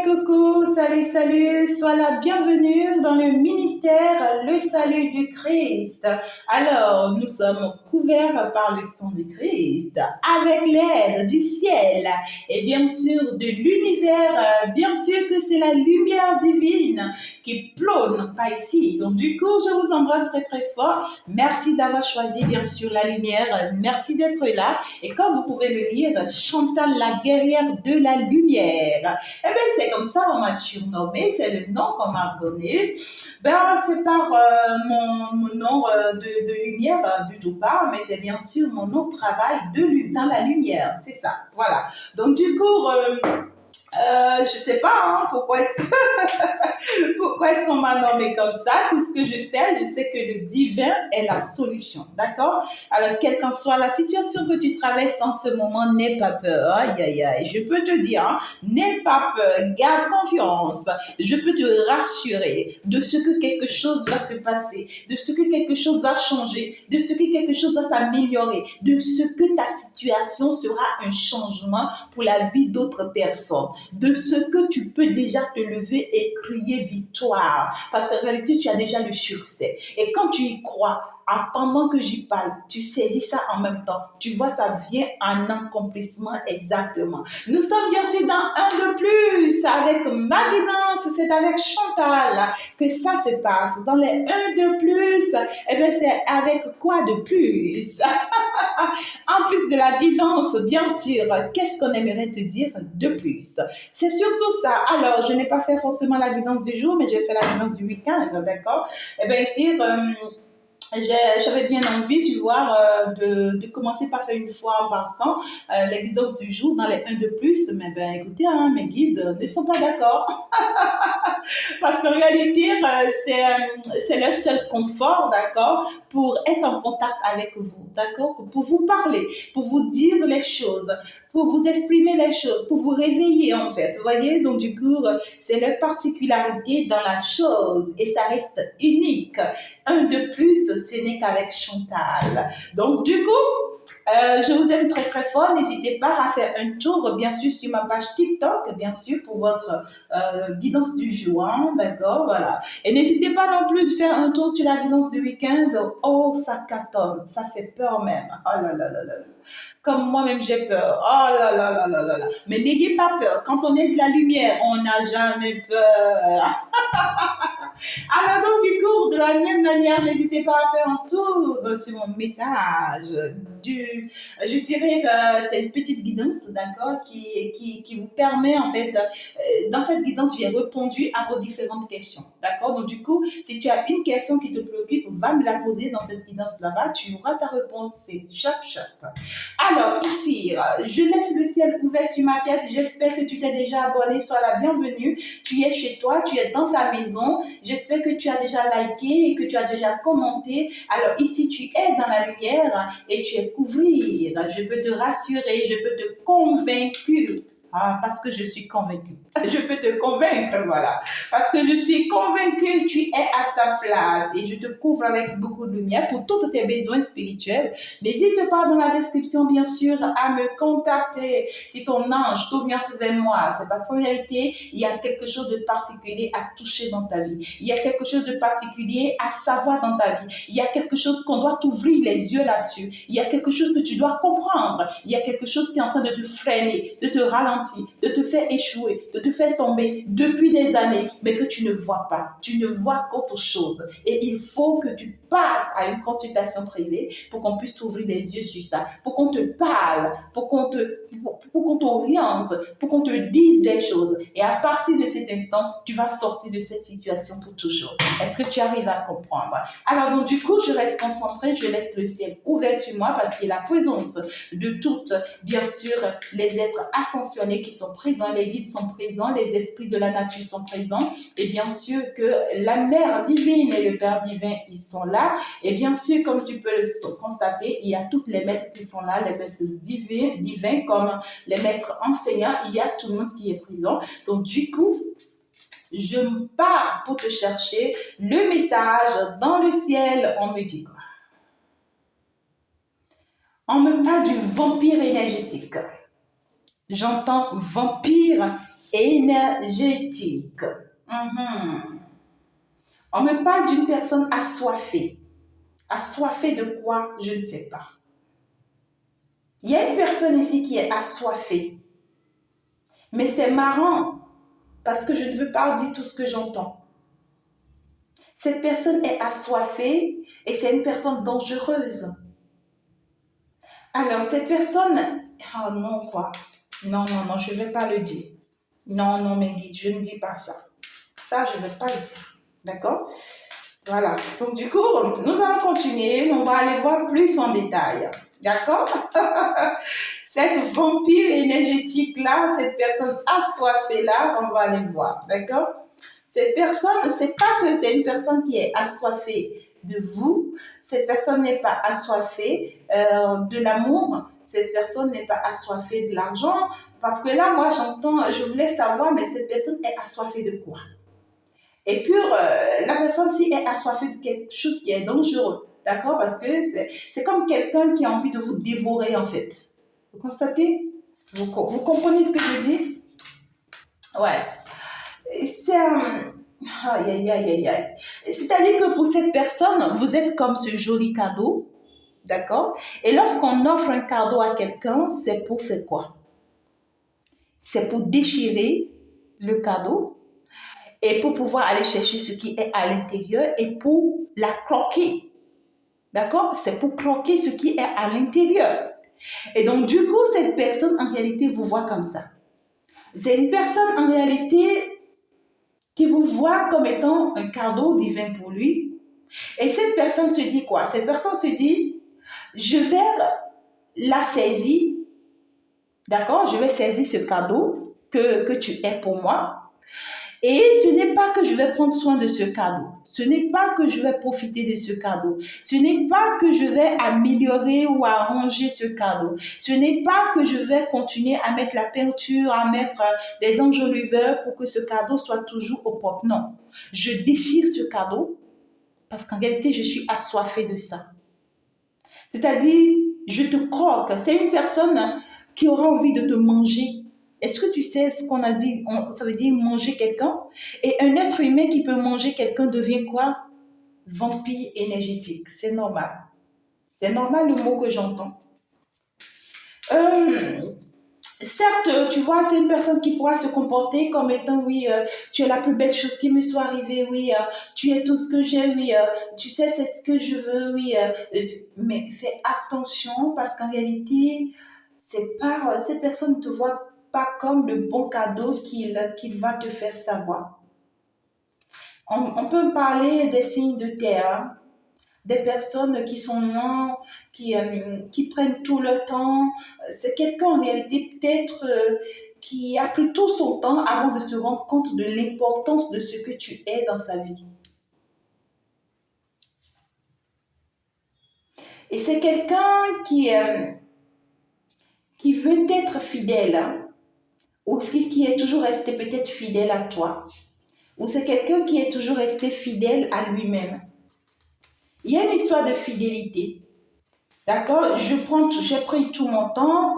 coucou, salut, salut, sois la bienvenue dans le ministère Le Salut du Christ. Alors, nous sommes couverts par le sang du Christ, avec l'aide du ciel et bien sûr de l'univers. Bien sûr que c'est la lumière divine qui plône pas ici. Donc du coup, je vous embrasse très très fort. Merci d'avoir choisi bien sûr la lumière. Merci d'être là. Et comme vous pouvez le lire, Chantal la guerrière de la lumière. Eh bien, c'est comme ça on m'a surnommé, c'est le nom qu'on m'a donné. Ben, c'est par mon nom de lumière du tout pas, mais c'est bien sûr mon nom de travail dans la lumière. C'est ça, voilà. Donc du coup, je sais pas pourquoi est-ce que pourquoi est-ce qu'on m'a nommé comme ça. Tout ce que je sais que le divin est la solution, d'accord? Alors, quelle qu'en soit la situation que tu traverses en ce moment, n'aie pas peur. Aïe, aïe, aïe. Je peux te dire, n'aie pas peur, garde confiance. Je peux te rassurer de ce que quelque chose va se passer, de ce que quelque chose va changer, de ce que quelque chose va s'améliorer, de ce que ta situation sera un changement pour la vie d'autres personnes, de ce que tu peux déjà te lever et crier victoire, parce qu'en réalité, tu as déjà le succès. Et quand tu y crois, pendant que j'y parle, tu saisis ça en même temps. Tu vois, ça vient en accomplissement exactement. Nous sommes bien sûr dans un de plus avec ma guidance, c'est avec Chantal que ça se passe. Dans les un de plus, eh bien, c'est avec quoi de plus? En plus de la guidance, bien sûr, qu'est-ce qu'on aimerait te dire de plus? C'est surtout ça. Alors, je n'ai pas fait forcément la guidance du jour, mais j'ai fait la guidance du week-end, d'accord? Eh bien, ici, j'avais bien envie, tu vois, de commencer par faire une fois en passant les guidances du jour dans les un de plus. Mais ben, écoutez, mes guides ne sont pas d'accord. Parce qu'en réalité, c'est leur seul confort, d'accord, pour être en contact avec vous, d'accord, pour vous parler, pour vous dire les choses, pour vous exprimer les choses, pour vous réveiller en fait, vous voyez. Donc du coup, c'est leur particularité dans la chose et ça reste unique. Un de plus, ce n'est qu'avec Chantal. Donc du coup, je vous aime très très fort. N'hésitez pas à faire un tour, bien sûr, sur ma page TikTok, bien sûr, pour votre guidance du jour, hein, d'accord, voilà. Et n'hésitez pas non plus de faire un tour sur la guidance du week-end. Oh, ça cartonne, ça fait peur même. Oh là là là là. Comme moi-même, j'ai peur. Oh là là là là là là. Mais n'ayez pas peur. Quand on est de la lumière, on n'a jamais peur. Alors donc du coup, de la même manière, n'hésitez pas à faire un tour sur mon message. Je dirais que c'est une petite guidance, d'accord, qui vous permet en fait, dans cette guidance, j'ai répondu à vos différentes questions, d'accord. Donc du coup, si tu as une question qui te préoccupe, va me la poser dans cette guidance là-bas, tu auras ta réponse, c'est chop chop. Alors ici, je laisse le ciel ouvert sur ma tête, j'espère que tu t'es déjà abonné, sois la bienvenue, tu es chez toi, tu es dans ta maison, j'espère que tu as déjà liké et que tu as déjà commenté. Alors ici, tu es dans la lumière et tu es couvrir. Je peux te rassurer, je peux te convaincre. Parce que je suis convaincue. Je peux te convaincre, voilà. Parce que je suis convaincue que tu es à ta place et je te couvre avec beaucoup de lumière pour tous tes besoins spirituels. N'hésite pas dans la description, bien sûr, à me contacter. Si ton ange t'oriente vers moi, c'est parce qu'en réalité, il y a quelque chose de particulier à toucher dans ta vie. Il y a quelque chose de particulier à savoir dans ta vie. Il y a quelque chose qu'on doit t'ouvrir les yeux là-dessus. Il y a quelque chose que tu dois comprendre. Il y a quelque chose qui est en train de te freiner, de te ralentir, de te faire échouer, de te faire tomber depuis des années, mais que tu ne vois pas. Tu ne vois qu'autre chose. Et il faut que tu passes à une consultation privée pour qu'on puisse t'ouvrir les yeux sur ça, pour qu'on te parle, pour qu'on t'oriente, pour qu'on te dise des choses. Et à partir de cet instant, tu vas sortir de cette situation pour toujours. Est-ce que tu arrives à comprendre? Alors donc du coup, je reste concentrée, je laisse le ciel ouvert sur moi parce qu'il y a la présence de toutes, bien sûr, les êtres ascensionnés qui sont présents, les guides sont présents, les esprits de la nature sont présents, et bien sûr que la mère divine et le père divin, ils sont là, et bien sûr, comme tu peux le constater, il y a toutes les maîtres qui sont là, les maîtres divins comme les maîtres enseignants, il y a tout le monde qui est présent. Donc du coup, je pars pour te chercher le message dans le ciel. On me dit quoi? On me parle du vampire énergétique. J'entends vampire énergétique. Mhm. On me parle d'une personne assoiffée. Assoiffée de quoi? Je ne sais pas. Il y a une personne ici qui est assoiffée. Mais c'est marrant parce que je ne veux pas dire tout ce que j'entends. Cette personne est assoiffée et c'est une personne dangereuse. Alors, cette personne... Oh non, quoi. Non, je ne vais pas le dire. Non, mes guides, je ne dis pas ça. Ça, je ne vais pas le dire. D'accord? Voilà. Donc, du coup, nous allons continuer. On va aller voir plus en détail. D'accord? Cette vampire énergétique-là, cette personne assoiffée-là, on va aller voir. D'accord? Cette personne, c'est pas que c'est une personne qui est assoiffée de vous. Cette personne n'est pas assoiffée de l'amour. Cette personne n'est pas assoiffée de l'argent. Parce que là, moi, j'entends, je voulais savoir, mais cette personne est assoiffée de quoi? Et puis, la personne-ci est assoiffée de quelque chose qui est dangereux. D'accord? Parce que c'est comme quelqu'un qui a envie de vous dévorer, en fait. Vous constatez? Vous comprenez ce que je dis? Ouais. C'est aïe, aïe, aïe, aïe. C'est-à-dire que pour cette personne, vous êtes comme ce joli cadeau. D'accord? Et lorsqu'on offre un cadeau à quelqu'un, c'est pour faire quoi? C'est pour déchirer le cadeau et pour pouvoir aller chercher ce qui est à l'intérieur et pour la croquer. D'accord? C'est pour croquer ce qui est à l'intérieur. Et donc, du coup, cette personne, en réalité, vous voit comme ça. C'est une personne, en réalité, qui vous voit comme étant un cadeau divin pour lui. Et cette personne se dit quoi? Cette personne se dit, je vais la saisir, d'accord? Je vais saisir ce cadeau que tu es pour moi. Et ce n'est pas que je vais prendre soin de ce cadeau. Ce n'est pas que je vais profiter de ce cadeau. Ce n'est pas que je vais améliorer ou arranger ce cadeau. Ce n'est pas que je vais continuer à mettre la peinture, à mettre des enjoliveurs pour que ce cadeau soit toujours au propre. Non. Je déchire ce cadeau parce qu'en réalité, je suis assoiffée de ça. C'est-à-dire, je te croque. C'est une personne qui aura envie de te manger. Est-ce que tu sais ce qu'on a dit? Ça veut dire manger quelqu'un. Et un être humain qui peut manger quelqu'un devient quoi? Vampire énergétique. C'est normal. C'est normal le mot que j'entends. Certes, tu vois, c'est une personne qui pourra se comporter comme étant, oui, tu es la plus belle chose qui me soit arrivée, oui, tu es tout ce que j'ai, oui, tu sais, c'est ce que je veux, oui, mais fais attention parce qu'en réalité, c'est pas, cette personne ne te voit pas comme le bon cadeau qu'il va te faire savoir. On peut parler des signes de terre, des personnes qui sont lents, qui prennent tout le temps. C'est quelqu'un en réalité peut-être qui a pris tout son temps avant de se rendre compte de l'importance de ce que tu es dans sa vie. Et c'est quelqu'un qui veut être fidèle, hein, ou qui est toujours resté peut-être fidèle à toi, ou c'est quelqu'un qui est toujours resté fidèle à lui-même. Il y a une histoire de fidélité. D'accord? J'ai pris tout mon temps.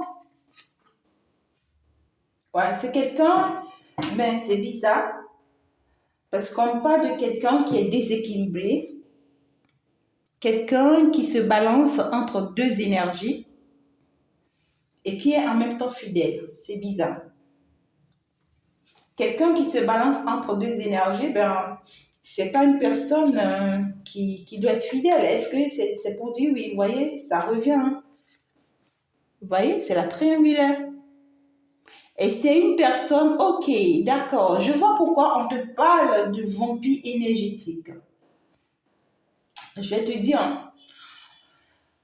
Ouais, c'est quelqu'un, ben c'est bizarre, parce qu'on parle de quelqu'un qui est déséquilibré, quelqu'un qui se balance entre deux énergies et qui est en même temps fidèle. C'est bizarre. Quelqu'un qui se balance entre deux énergies, ben, c'est pas une personne qui doit être fidèle. Est-ce que c'est pour dire, oui, vous voyez, ça revient. Hein? Vous voyez, c'est la triangulaire. Et c'est une personne, ok, d'accord, je vois pourquoi on te parle de vampire énergétique. Je vais te dire,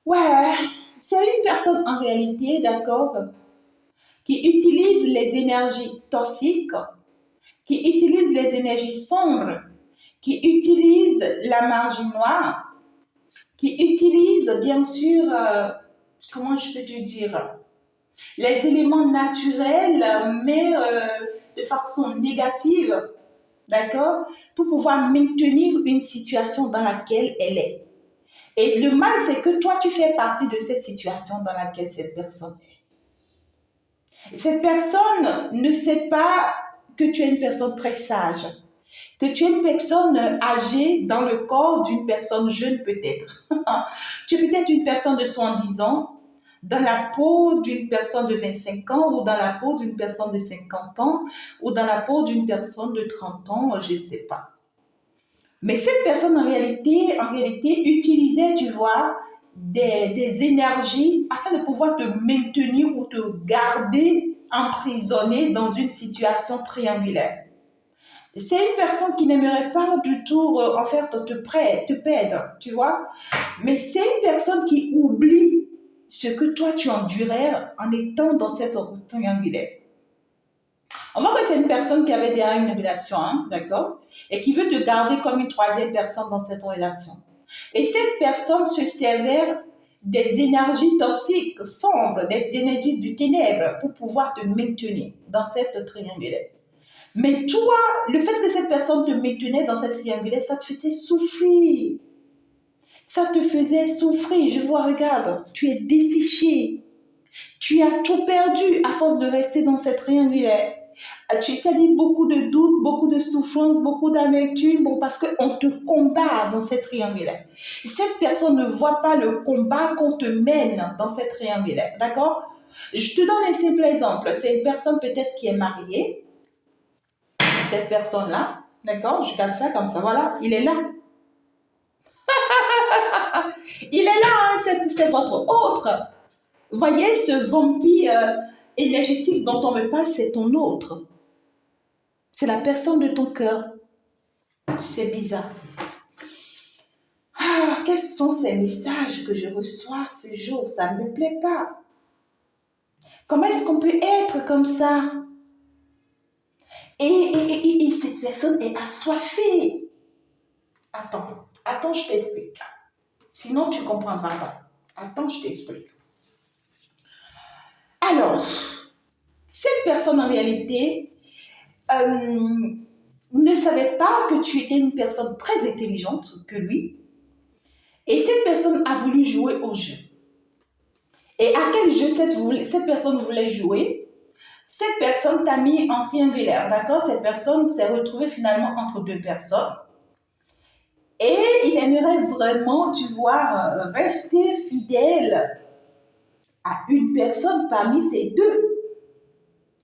ouais, c'est une personne en réalité, d'accord, qui utilise les énergies toxiques, qui utilise les énergies sombres, qui utilise la magie noire, qui utilise bien sûr, comment je peux te dire, les éléments naturels, mais de façon négative, d'accord, pour pouvoir maintenir une situation dans laquelle elle est. Et le mal, c'est que toi, tu fais partie de cette situation dans laquelle cette personne est. Cette personne ne sait pas que tu es une personne très sage, que tu es une personne âgée dans le corps d'une personne jeune peut-être. Tu es peut-être une personne de 70 ans, dans la peau d'une personne de 25 ans, ou dans la peau d'une personne de 50 ans, ou dans la peau d'une personne de 30 ans, je ne sais pas. Mais cette personne, en réalité, utilisait, tu vois, des énergies afin de pouvoir te maintenir ou te garder emprisonné dans une situation triangulaire. C'est une personne qui n'aimerait pas du tout, en fait, te perdre, tu vois. Mais c'est une personne qui oublie ce que toi, tu endurais en étant dans cette triangulaire. On voit que c'est une personne qui avait déjà une relation, hein, d'accord? Et qui veut te garder comme une troisième personne dans cette relation. Et cette personne se servait des énergies toxiques, sombres, des énergies du ténèbre pour pouvoir te maintenir dans cette triangulaire. Mais toi, le fait que cette personne te maintenait dans cette triangulaire, ça te faisait souffrir. Ça te faisait souffrir. Je vois, regarde, tu es desséché. Tu as tout perdu à force de rester dans cette triangulaire. Ça dit beaucoup de doutes, beaucoup de souffrance, beaucoup d'amertume, bon, parce qu'on te combat dans cette triangulaire. Cette personne ne voit pas le combat qu'on te mène dans cette triangulaire, d'accord? Je te donne un simple exemple. C'est une personne peut-être qui est mariée, cette personne-là, d'accord? Je garde ça comme ça, voilà, il est là. Il est là, hein, c'est votre autre. Voyez, ce vampire énergétique dont on me parle, c'est ton autre. C'est la personne de ton cœur. C'est bizarre. Ah, quels sont ces messages que je reçois ce jour? Ça ne me plaît pas. Comment est-ce qu'on peut être comme ça? Et cette personne est assoiffée. Attends, je t'explique. Sinon, tu ne comprendras pas. Attends, je t'explique. Alors, cette personne en réalité ne savait pas que tu étais une personne très intelligente que lui. Et cette personne a voulu jouer au jeu. Et à quel jeu cette personne voulait jouer? Cette personne t'a mis en triangulaire, d'accord? Cette personne s'est retrouvée finalement entre deux personnes. Et il aimerait vraiment, tu vois, rester fidèle à une personne parmi ces deux.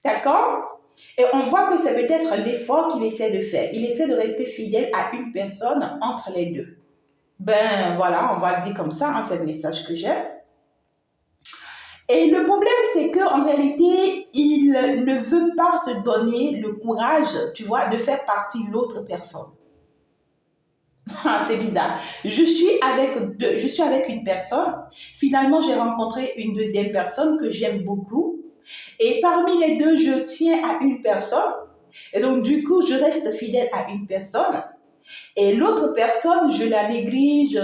D'accord? Et on voit que c'est peut-être l'effort qu'il essaie de faire. Il essaie de rester fidèle à une personne entre les deux. Ben voilà, on va le dire comme ça, hein, c'est le message que j'ai. Et le problème, c'est qu'en réalité, il ne veut pas se donner le courage, tu vois, de faire partie de l'autre personne. Ah, c'est bizarre. Je suis avec une personne. Finalement, j'ai rencontré une deuxième personne que j'aime beaucoup. Et parmi les deux, je tiens à une personne. Et donc, du coup, je reste fidèle à une personne. Et l'autre personne, je la néglige,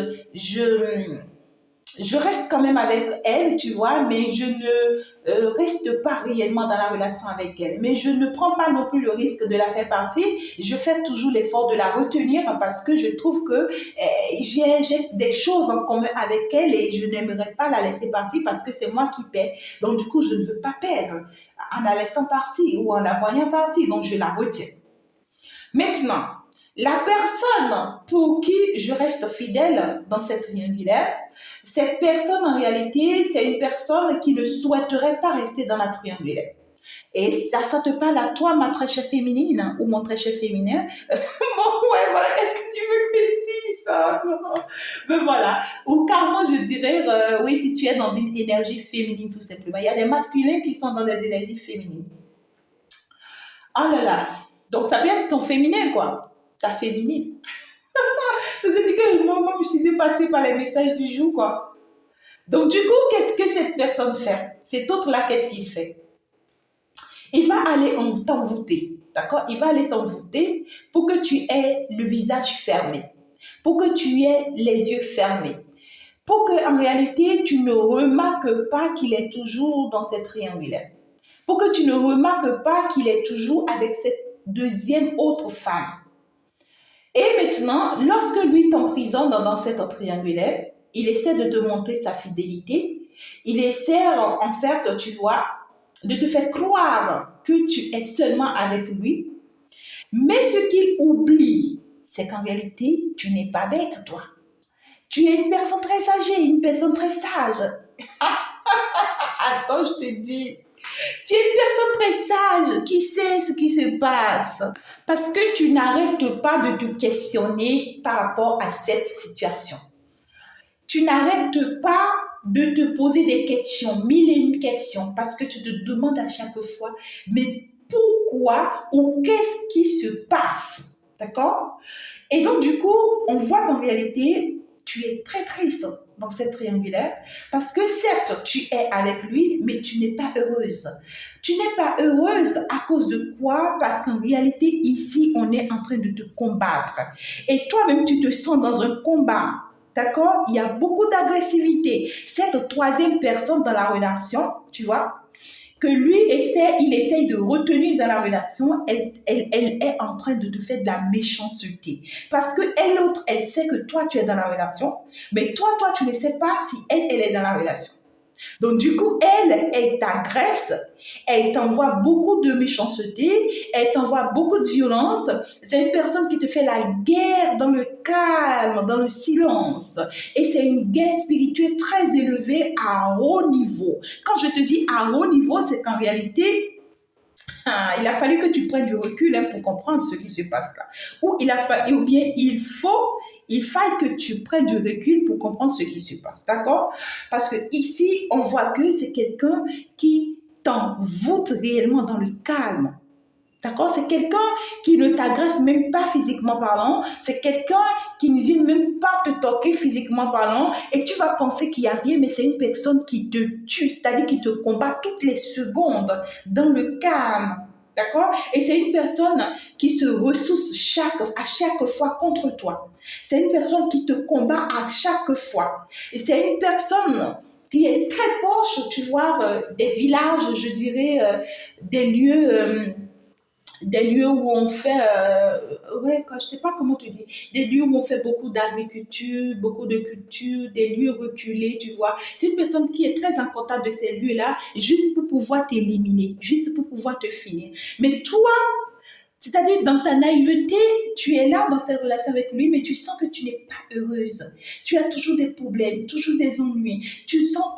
je reste quand même avec elle, tu vois, mais je ne reste pas réellement dans la relation avec elle. Mais je ne prends pas non plus le risque de la faire partir. Je fais toujours l'effort de la retenir parce que je trouve que j'ai des choses en commun avec elle et je n'aimerais pas la laisser partir parce que c'est moi qui paie. Donc, du coup, je ne veux pas perdre en la laissant partir ou en la voyant partir. Donc, je la retiens. Maintenant, la personne pour qui je reste fidèle dans cette triangulaire, cette personne en réalité, c'est une personne qui ne souhaiterait pas rester dans la triangulaire. Et ça te parle à toi, ma très chère féminine, ou mon très cher féminin. Bon, ouais, voilà, qu'est-ce que tu veux que je dise ça? Mais voilà. Ou carrément, je dirais, oui, si tu es dans une énergie féminine, tout simplement. Il y a des masculins qui sont dans des énergies féminines. Oh là là. Donc, ça vient de ton féminin, quoi. Ta féminine. C'est-à-dire que moi, je suis dépassée par les messages du jour, quoi. Donc, du coup, qu'est-ce que cette personne fait? Cet autre-là, qu'est-ce qu'il fait? Il va aller t'envoûter, d'accord? Il va aller t'envoûter pour que tu aies le visage fermé, pour que tu aies les yeux fermés, pour que en réalité, tu ne remarques pas qu'il est toujours dans cette triangulaire, pour que tu ne remarques pas qu'il est toujours avec cette deuxième autre femme. Et maintenant, lorsque lui t'emprisonne dans cette triangulaire, il essaie de te montrer sa fidélité. Il essaie, en fait, tu vois, de te faire croire que tu es seulement avec lui. oublie, c'est qu'en réalité, tu n'es pas bête, toi. Tu es une personne très âgée, une personne très sage. Attends, je te dis. Tu es une personne très sage qui sait ce qui se passe. Parce que tu n'arrêtes pas de te questionner par rapport à cette situation. Tu n'arrêtes pas de te poser des questions, mille et une questions, parce que tu te demandes à chaque fois, mais pourquoi ou qu'est-ce qui se passe? D'accord? Et donc, du coup, on voit qu'en réalité, tu es très triste dans cette triangulaire parce que certes, tu es avec lui, mais tu n'es pas heureuse. Tu n'es pas heureuse à cause de quoi? Parce qu'en réalité, ici, on est en train de te combattre. Et toi-même, tu te sens dans un combat. D'accord? Il y a beaucoup d'agressivité. Cette troisième personne dans la relation, tu vois, que lui il essaye de retenir dans la relation, elle est en train de te faire de la méchanceté. Parce que elle sait que toi, tu es dans la relation, mais toi, tu ne sais pas si elle est dans la relation. Donc, du coup, elle t'agresse, elle t'envoie beaucoup de méchanceté, elle t'envoie beaucoup de violence. C'est une personne qui te fait la guerre dans le calme, dans le silence. Et c'est une guerre spirituelle très élevée à haut niveau. Quand je te dis à haut niveau, c'est qu'en réalité, il a fallu que tu prennes du recul pour comprendre ce qui se passe là. Ou bien il faille que tu prennes du recul pour comprendre ce qui se passe, d'accord? Parce que ici, on voit que c'est quelqu'un qui t'envoûte réellement dans le calme. D'accord? C'est quelqu'un qui ne t'agresse même pas physiquement parlant. C'est quelqu'un qui ne vient même pas te toquer physiquement parlant. Et tu vas penser qu'il n'y a rien, mais c'est une personne qui te tue, c'est-à-dire qui te combat toutes les secondes dans le calme. D'accord? Et c'est une personne qui se ressource à chaque fois contre toi. C'est une personne qui te combat à chaque fois. Et c'est une personne qui est très proche, tu vois, des villages, je dirais, des lieux où on fait, je sais pas comment te dire, des lieux où on fait beaucoup d'agriculture, beaucoup de culture, des lieux reculés, tu vois. C'est une personne qui est très en contact de ces lieux-là, juste pour pouvoir t'éliminer, juste pour pouvoir te finir. Mais toi, c'est-à-dire, dans ta naïveté, tu es là dans cette relation avec lui, mais tu sens que tu n'es pas heureuse. Tu as toujours des problèmes, toujours des ennuis. Tu ressens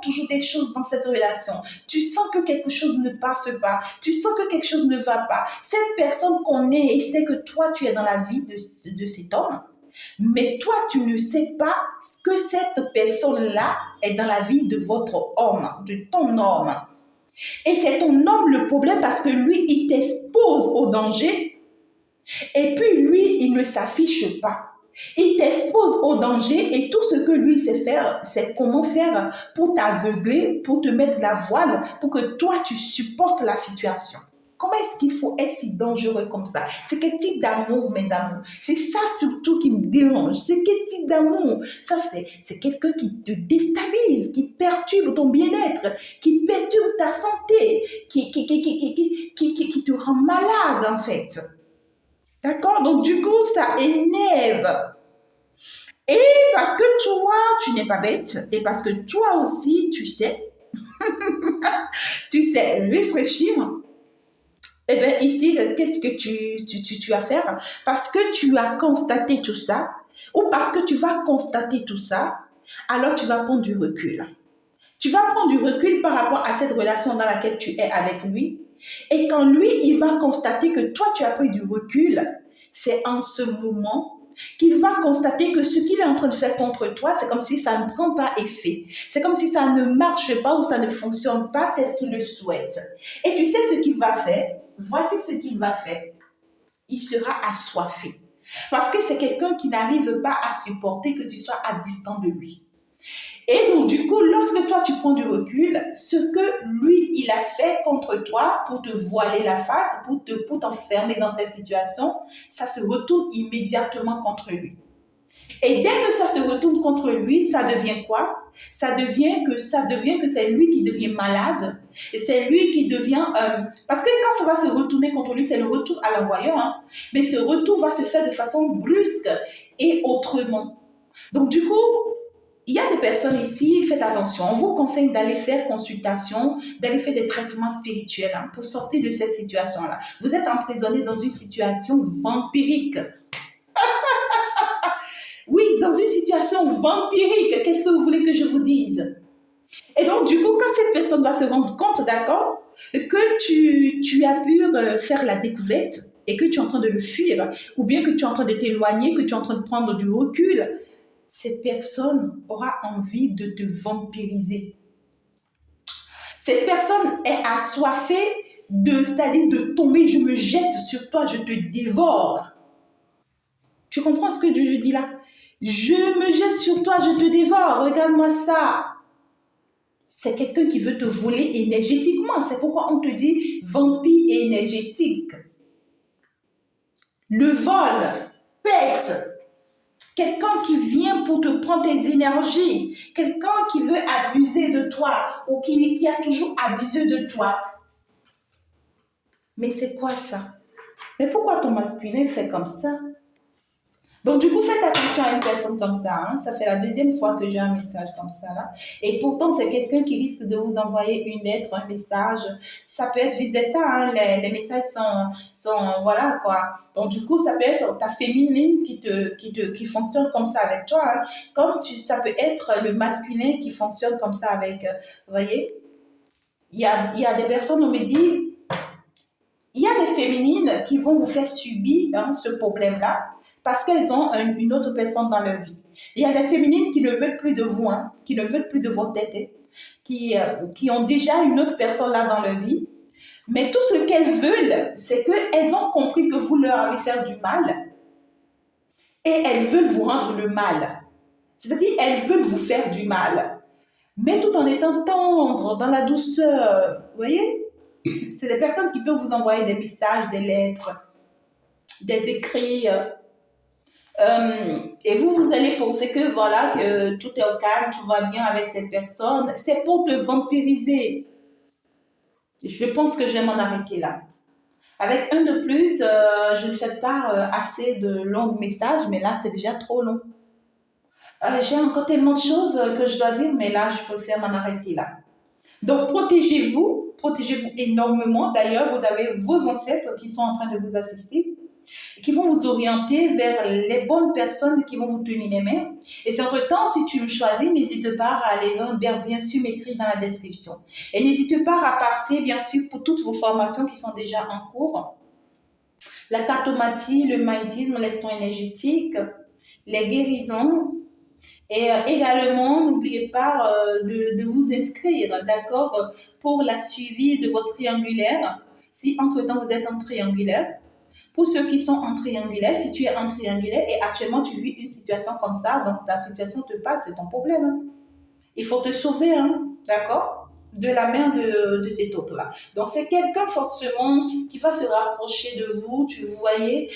toujours des choses dans cette relation. Tu sens que quelque chose ne passe pas. Tu sens que quelque chose ne va pas. Cette personne connaît et sait que toi, tu es dans la vie de cet homme. Mais toi, tu ne sais pas que cette personne-là est dans la vie de votre homme, de ton homme. Et c'est ton homme le problème parce que lui, il t'expose au danger et puis lui, il ne s'affiche pas. Il t'expose au danger et tout ce que lui sait faire, c'est comment faire pour t'aveugler, pour te mettre la voile, pour que toi, tu supportes la situation. Comment est-ce qu'il faut être si dangereux comme ça? C'est quel type d'amour, mes amours? C'est ça surtout qui me dérange. C'est quel type d'amour? Ça, c'est quelqu'un qui te déstabilise, qui perturbe ton bien-être, qui perturbe ta santé, qui te rend malade, en fait. D'accord? Donc, du coup, ça énerve. Et parce que toi, tu n'es pas bête, et parce que toi aussi, tu sais réfléchir. Eh bien, ici, qu'est-ce que tu vas faire? Parce que tu as constaté tout ça, ou parce que tu vas constater tout ça, alors tu vas prendre du recul. Tu vas prendre du recul par rapport à cette relation dans laquelle tu es avec lui. Et quand lui, il va constater que toi, tu as pris du recul, c'est en ce moment qu'il va constater que ce qu'il est en train de faire contre toi, c'est comme si ça ne prend pas effet. C'est comme si ça ne marche pas ou ça ne fonctionne pas tel qu'il le souhaite. Et tu sais ce qu'il va faire? Voici ce qu'il va faire. Il sera assoiffé. Parce que c'est quelqu'un qui n'arrive pas à supporter que tu sois à distance de lui. Et donc, du coup, lorsque toi, tu prends du recul, ce que lui, il a fait contre toi pour te voiler la face, pour t'enfermer dans cette situation, ça se retourne immédiatement contre lui. Et dès que ça se retourne contre lui, ça devient quoi? Ça devient que c'est lui qui devient malade. Et c'est lui qui devient... parce que quand ça va se retourner contre lui, c'est le retour à l'envoyant. Hein, mais ce retour va se faire de façon brusque et autrement. Donc, du coup, il y a des personnes ici, faites attention, on vous conseille d'aller faire consultation, d'aller faire des traitements spirituels pour sortir de cette situation-là. Vous êtes emprisonné dans une situation vampirique. Oui, dans une situation vampirique. Qu'est-ce que vous voulez que je vous dise? Et donc, du coup, quand cette personne va se rendre compte, d'accord, que tu as pu faire la découverte et que tu es en train de le fuir, ou bien que tu es en train de t'éloigner, que tu es en train de prendre du recul, cette personne aura envie de te vampiriser. Cette personne est assoiffée c'est-à-dire de tomber, je me jette sur toi, je te dévore. Tu comprends ce que je dis là? Je me jette sur toi, je te dévore, regarde-moi ça. C'est quelqu'un qui veut te voler énergétiquement. C'est pourquoi on te dit vampire énergétique. Le vol, pète. Quelqu'un qui vient pour te prendre tes énergies. Quelqu'un qui veut abuser de toi ou qui a toujours abusé de toi. Mais c'est quoi ça? Mais pourquoi ton masculin fait comme ça? Donc, du coup, faites attention à une personne comme ça. Hein. Ça fait la deuxième fois que j'ai un message comme ça là. Et pourtant, c'est quelqu'un qui risque de vous envoyer une lettre, un message. Ça peut être vice-versa. Hein. Les messages sont, voilà quoi. Donc, du coup, ça peut être ta féminine qui fonctionne comme ça avec toi. Hein. Ça peut être le masculin qui fonctionne comme ça avec, vous voyez, il y a des personnes, on me dit, il y a des féminines qui vont vous faire subir ce problème-là parce qu'elles ont une autre personne dans leur vie. Il y a des féminines qui ne veulent plus de vous, qui ne veulent plus de votre tête, qui ont déjà une autre personne là dans leur vie. Mais tout ce qu'elles veulent, c'est qu'elles ont compris que vous leur avez fait du mal et elles veulent vous rendre le mal. C'est-à-dire, elles veulent vous faire du mal, mais tout en étant tendres, dans la douceur. Vous voyez? C'est des personnes qui peuvent vous envoyer des messages, des lettres, des écrits. Et vous allez penser que voilà, que tout est au calme, tout va bien avec cette personne. C'est pour te vampiriser. Je pense que je vais m'en arrêter là. Avec un de plus, je ne fais pas assez de longs messages, mais là, c'est déjà trop long. J'ai encore tellement de choses que je dois dire, mais là, je préfère m'en arrêter là. Donc, protégez-vous énormément. D'ailleurs, vous avez vos ancêtres qui sont en train de vous assister, qui vont vous orienter vers les bonnes personnes qui vont vous tenir les mains. Et c'est entre-temps, si tu me choisis, n'hésite pas à aller bien sûr m'écrire dans la description. Et n'hésite pas à passer, bien sûr, pour toutes vos formations qui sont déjà en cours. La cartomatie, le magnétisme, les soins énergétiques, les guérisons. Et également, n'oubliez pas de vous inscrire, d'accord, pour la suivi de votre triangulaire, si entre-temps vous êtes en triangulaire. Pour ceux qui sont en triangulaire, si tu es en triangulaire et actuellement tu vis une situation comme ça, donc ta situation te passe, c'est ton problème. Hein. Il faut te sauver, hein, d'accord, de la main de cet autre-là. Donc, c'est quelqu'un forcément qui va se rapprocher de vous, tu voyez,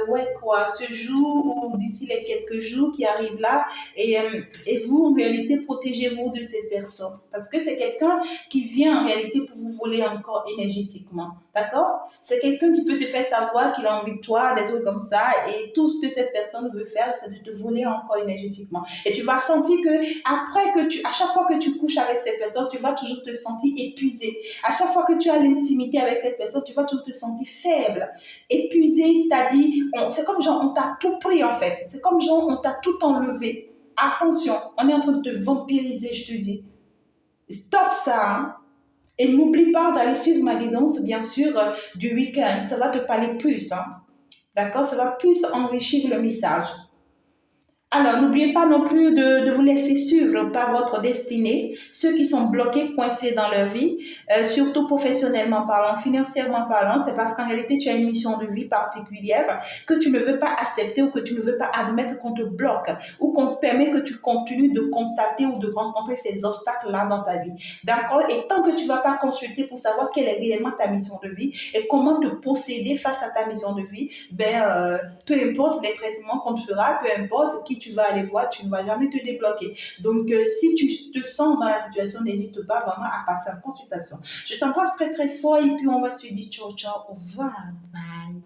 ouais quoi, ce jour ou d'ici les quelques jours qui arrivent là, et vous, en réalité, protégez-vous de cette personne. Parce que c'est quelqu'un qui vient en réalité pour vous voler encore énergétiquement, d'accord? C'est quelqu'un qui peut te faire savoir qu'il a envie de toi, des trucs comme ça, et tout ce que cette personne veut faire, c'est de te voler encore énergétiquement. Et tu vas sentir que à chaque fois que tu couches avec cette personne, tu vas toujours te sentir épuisé. À chaque fois que tu as l'intimité avec cette personne, tu vas toujours te sentir faible, épuisé, c'est-à-dire, c'est comme genre on t'a tout pris en fait. C'est comme genre on t'a tout enlevé. Attention, on est en train de te vampiriser, je te dis. Stop ça. Hein? Et n'oublie pas d'aller suivre ma guidance, bien sûr, du week-end. Ça va te parler plus. Hein? D'accord? Ça va plus enrichir le message. Alors, n'oubliez pas non plus de vous laisser suivre par votre destinée, ceux qui sont bloqués, coincés dans leur vie, surtout professionnellement parlant, financièrement parlant, c'est parce qu'en réalité, tu as une mission de vie particulière que tu ne veux pas accepter ou que tu ne veux pas admettre qu'on te bloque ou qu'on te permet que tu continues de constater ou de rencontrer ces obstacles-là dans ta vie. D'accord? Et tant que tu ne vas pas consulter pour savoir quelle est réellement ta mission de vie et comment te posséder face à ta mission de vie, peu importe les traitements qu'on te fera, peu importe qui tu vas aller voir, tu ne vas jamais te débloquer. Donc, si tu te sens dans la situation, n'hésite pas vraiment à passer en consultation. Je t'embrasse très très fort et puis on va se dire ciao ciao, au revoir, bye.